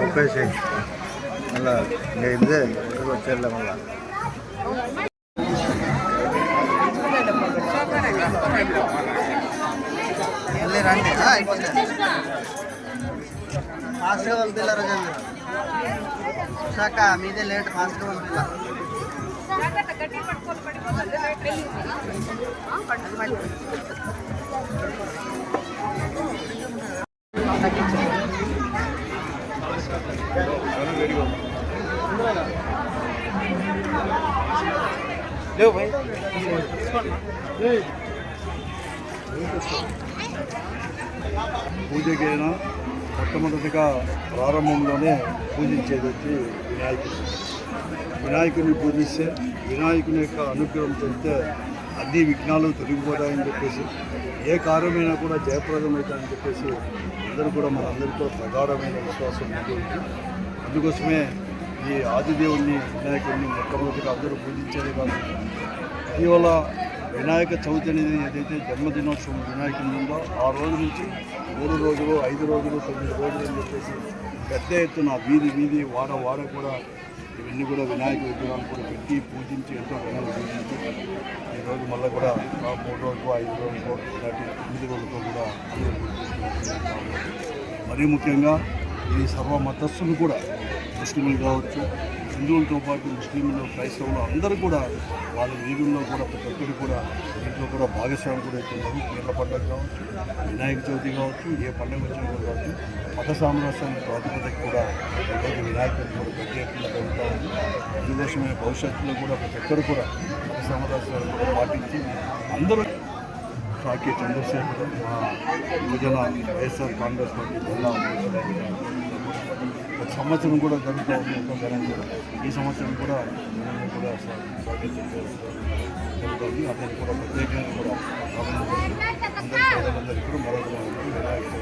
ఒప్పేసి మళ్ళా ఇంకా ఇదే వచ్చేళ్ళ మళ్ళా రండి ఫాస్ట్గా పంపిల్ల రోజండి శాఖ మీదే లేట్ ఫాస్ట్గా పంపిల్ల పూజకైనా మొట్టమొదటిగా ప్రారంభంలోనే పూజించేది వచ్చి వినాయకుడిని పూజిస్తే వినాయకుని యొక్క అనుగ్రహం చెందితే అన్ని విఘ్నాలు తొలగిపోతాయని చెప్పేసి ఏ కార్యమైనా కూడా జయప్రదమవుతాయని చెప్పేసి అందరూ కూడా మనందరితో ప్రగాఢమైన విశ్వాసం ఉంటుంది. అందుకోసమే ఈ ఆదిదేవుని వినాయకుడిని మొట్టమొదటిగా అందరూ పూజించేది కాదు. ఇటీవల వినాయక చవితి అనేది ఏదైతే జన్మదినోత్సవం వినాయకుని ఉందో ఆ రోజు నుంచి 3 రోజులు 5 రోజులు 9 రోజులు అని చెప్పేసి పెద్ద ఎత్తున వీధి వాడ కూడా ఇవన్నీ కూడా వినాయక విగ్రహాలు కూడా పెట్టి పూజించి ఎంతో ఘనంగా పూజించి ఈరోజు మళ్ళీ కూడా 3 రోజులు 5 రోజులు ఇలాంటి 9 రోజులతో కూడా మరీ ముఖ్యంగా ఈ సర్వ మతస్థులు కూడా ముస్లింలు కావచ్చు, హిందువులతో పాటు ముస్లింలు, క్రైస్తవులు అందరూ కూడా వాళ్ళ వీధుల్లో కూడా ప్రతి ఒక్కరు కూడా ఇంట్లో కూడా భాగస్వామి కూడా అవుతున్నారు. పీర్ల పండుగ కావచ్చు, వినాయక చవితి కావచ్చు, ఏ పండుగ వచ్చినా కూడా కావచ్చు, మత సామరస్యానికి ప్రాతిపదిక కూడా ఈరోజు వినాయకుడిని కూడా పెద్ద ఎత్తున జరుగుతూ ఉంది. అందుకోసమే భవిష్యత్తులో కూడా ప్రతి ఒక్కరు కూడా మత సామరస్యాన్ని కూడా పాటించి అందరూ సాకే చంద్రశేఖర్ మా యువజన వైఎస్ఆర్ కాంగ్రెస్ పార్టీ జిల్లా ప్రతి సంవత్సరం కూడా జరుగుతూ ఉంది. ఎంతో ఘనంగా ఈ సంవత్సరం కూడా ఘనంగా కూడా జరుగుతుంది. అతనికి కూడా ప్రత్యేకంగా కూడా అందరికీ కూడా మరొక వినాయక